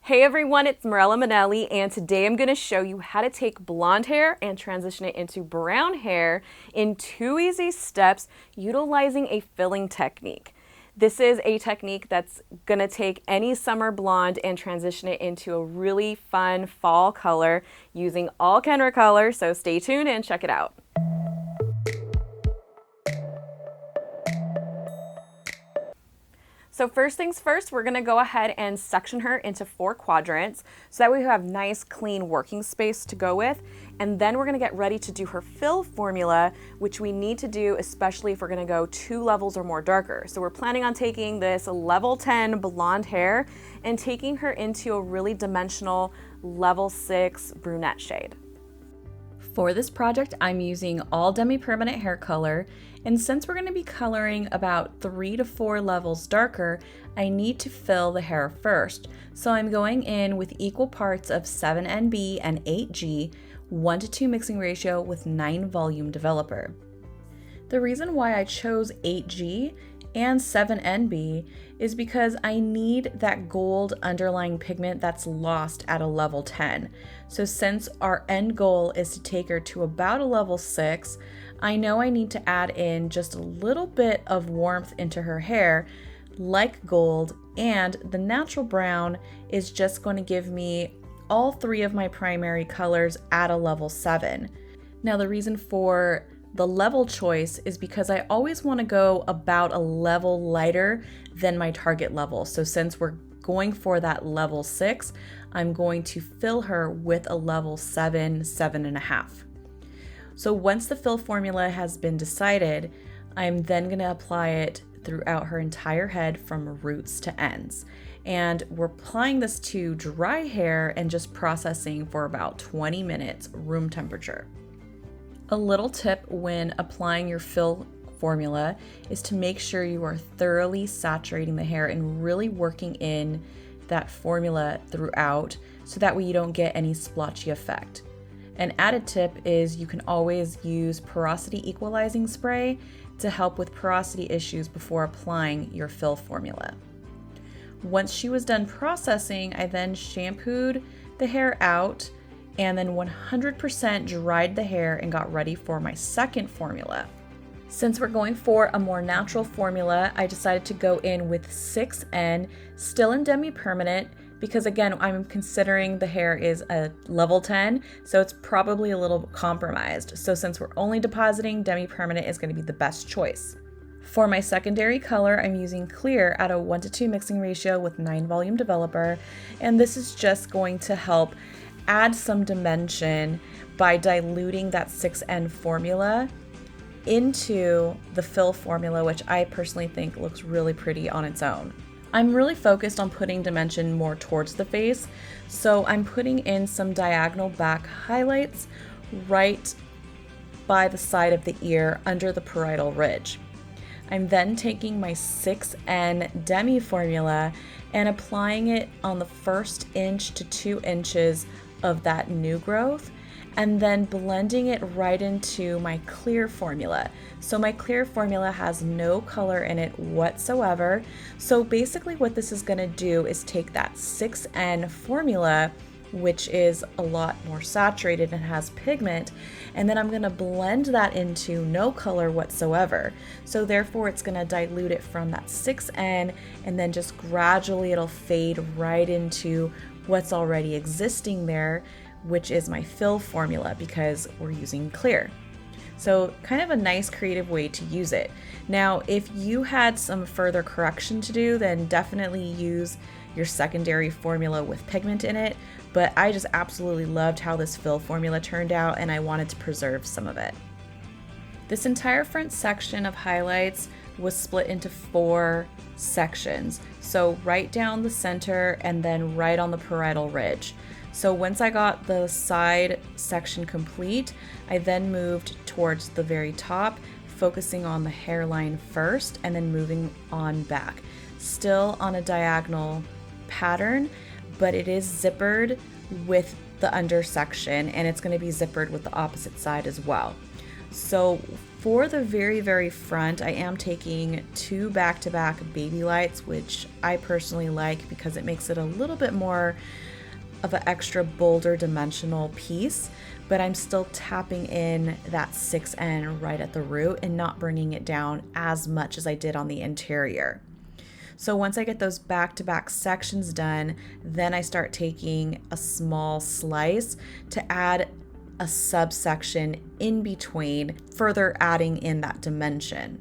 Hey everyone, it's Morella Manelli, and today I'm going to show you how to take blonde hair and transition it into brown hair in 2 easy steps utilizing a filling technique. This is a technique that's going to take any summer blonde and transition it into a really fun fall color using all Kenta Color, so stay tuned and check it out. So first things first, we're gonna go ahead and section her into 4 quadrants so that way we have nice clean working space to go with. And then we're gonna get ready to do her fill formula, which we need to do especially if we're gonna go 2 levels or more darker. So we're planning on taking this level 10 blonde hair and taking her into a really dimensional level 6 brunette shade. For this project, I'm using all Demi permanent hair color, and since we're going to be coloring about 3 to 4 levels darker, I need to fill the hair first. So I'm going in with equal parts of 7NB and 8G, 1:2 mixing ratio with 9 volume developer. The reason why I chose 8G and 7NB is because I need that gold underlying pigment that's lost at a level 10. So since our end goal is to take her to about a level 6, I know I need to add in just a little bit of warmth into her hair, like gold, and the natural brown is just going to give me all 3 of my primary colors at a level 7. Now the reason for the level choice is because I always want to go about a level lighter than my target level. So since we're going for that level 6, I'm going to fill her with a level 7, 7.5. So once the fill formula has been decided, I'm then going to apply it throughout her entire head from roots to ends. And we're applying this to dry hair and just processing for about 20 minutes room temperature. A little tip when applying your fill formula is to make sure you are thoroughly saturating the hair and really working in that formula throughout so that way you don't get any splotchy effect. An added tip is you can always use porosity equalizing spray to help with porosity issues before applying your fill formula. Once she was done processing, I then shampooed the hair out and then 100% dried the hair and got ready for my second formula. Since we're going for a more natural formula, I decided to go in with 6N, still in Demi permanent, because again, I'm considering the hair is a level 10, so it's probably a little compromised. So since we're only depositing, Demi permanent is going to be the best choice. For my secondary color, I'm using clear at a 1:2 mixing ratio with 9 volume developer, and this is just going to help add some dimension by diluting that 6N formula into the fill formula, which I personally think looks really pretty on its own. I'm really focused on putting dimension more towards the face, so I'm putting in some diagonal back highlights right by the side of the ear under the parietal ridge. I'm then taking my 6N Demi formula and applying it on the first inch to 2 inches of that new growth, and then blending it right into my clear formula. So my clear formula has no color in it whatsoever. So basically what this is gonna do is take that 6N formula, which is a lot more saturated and has pigment, and then I'm gonna blend that into no color whatsoever. So therefore it's gonna dilute it from that 6N, and then just gradually it'll fade right into what's already existing there, which is my fill formula because we're using clear. So kind of a nice creative way to use it. Now, if you had some further correction to do, then definitely use your secondary formula with pigment in it, but I just absolutely loved how this fill formula turned out and I wanted to preserve some of it. This entire front section of highlights was split into 4 sections. So right down the center and then right on the parietal ridge. So once I got the side section complete, I then moved towards the very top, focusing on the hairline first and then moving on back. Still on a diagonal pattern, but it is zippered with the under section and it's going to be zippered with the opposite side as well. So For the very, very front, I am taking 2 back-to-back baby lights, which I personally like because it makes it a little bit more of an extra bolder dimensional piece, but I'm still tapping in that 6N right at the root and not bringing it down as much as I did on the interior. So once I get those back-to-back sections done, then I start taking a small slice to add a subsection in between, further adding in that dimension.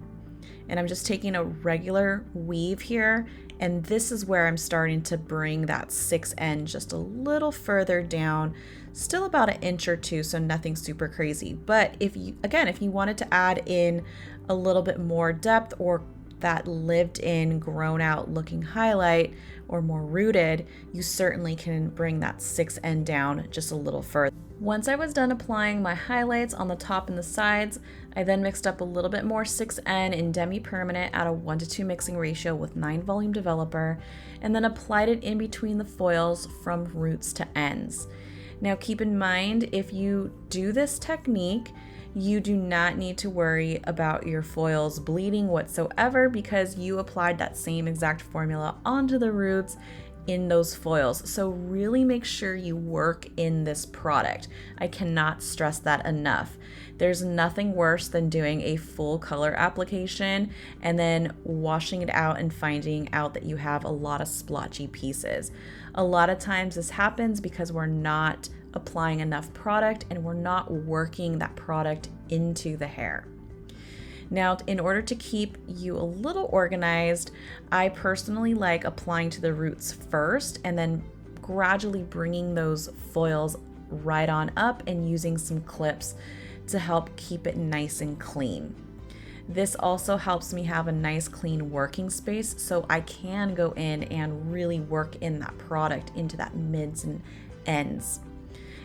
And I'm just taking a regular weave here, and this is where I'm starting to bring that 6N just a little further down, still about an inch or two, so nothing super crazy. But if you wanted to add in a little bit more depth or that lived in, grown out looking highlight or more rooted, you certainly can bring that 6N down just a little further. Once I was done applying my highlights on the top and the sides, I then mixed up a little bit more 6N in Demi Permanent at a 1:2 mixing ratio with 9 volume developer, and then applied it in between the foils from roots to ends. Now keep in mind, if you do this technique, you do not need to worry about your foils bleeding whatsoever because you applied that same exact formula onto the roots in those foils. So really make sure you work in this product. I cannot stress that enough. There's nothing worse than doing a full color application and then washing it out and finding out that you have a lot of splotchy pieces. A lot of times this happens because we're not applying enough product and we're not working that product into the hair. Now, in order to keep you a little organized, I personally like applying to the roots first and then gradually bringing those foils right on up and using some clips to help keep it nice and clean. This also helps me have a nice clean working space so I can go in and really work in that product into that mids and ends.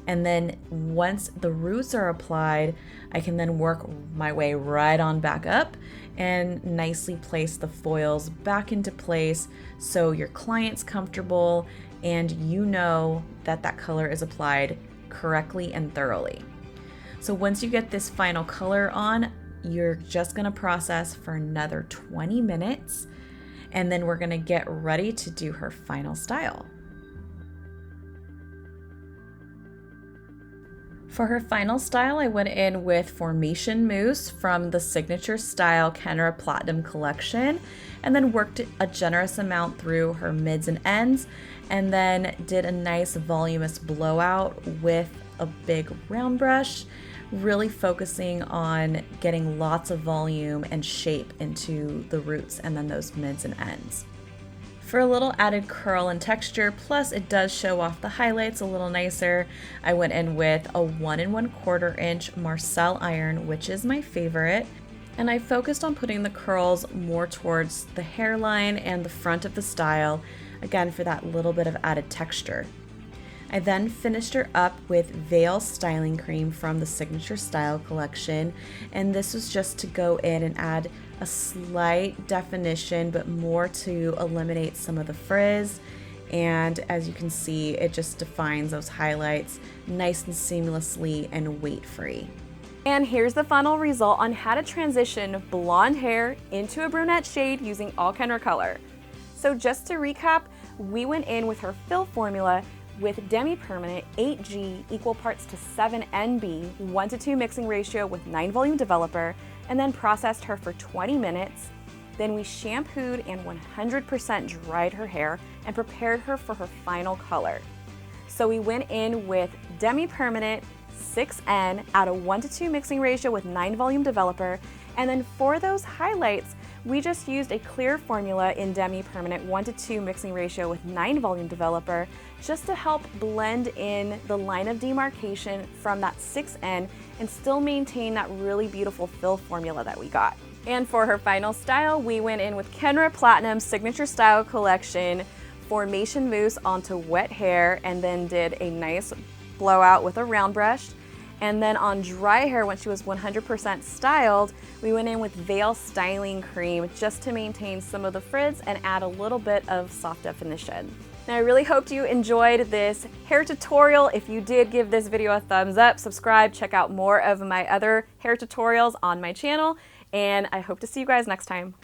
And then once the roots are applied, I can then work my way right on back up and nicely place the foils back into place so your client's comfortable and you know that that color is applied correctly and thoroughly. So once you get this final color on, you're just gonna process for another 20 minutes and then we're gonna get ready to do her final style. For her final style, I went in with Formation Mousse from the Signature Style Kenta Platinum collection, and then worked a generous amount through her mids and ends, and then did a nice voluminous blowout with a big round brush, really focusing on getting lots of volume and shape into the roots and then those mids and ends. For a little added curl and texture, plus it does show off the highlights a little nicer, I went in with a 1 1/4 inch Marcel iron, which is my favorite, and I focused on putting the curls more towards the hairline and the front of the style, again for that little bit of added texture. I then finished her up with Veil Styling Cream from the Signature Style collection, and this was just to go in and add a slight definition, but more to eliminate some of the frizz. And as you can see, it just defines those highlights nice and seamlessly and weight-free. And here's the final result on how to transition blonde hair into a brunette shade using all Kenta Color. So just to recap, we went in with her fill formula with Demi Permanent 8G equal parts to 7NB, 1:2 mixing ratio with 9 volume developer, and then processed her for 20 minutes. Then we shampooed and 100% dried her hair and prepared her for her final color. So we went in with Demi Permanent 6N at a 1:2 mixing ratio with 9 volume developer, and then for those highlights, we just used a clear formula in Demi Permanent 1:2 mixing ratio with 9 volume developer just to help blend in the line of demarcation from that 6N and still maintain that really beautiful fill formula that we got. And for her final style, we went in with Kenta Platinum Signature Style Collection Formation Mousse onto wet hair and then did a nice blowout with a round brush. And then on dry hair, when she was 100% styled, we went in with Veil Styling Cream just to maintain some of the frizz and add a little bit of soft definition. Now, I really hoped you enjoyed this hair tutorial. If you did, give this video a thumbs up, subscribe, check out more of my other hair tutorials on my channel, and I hope to see you guys next time.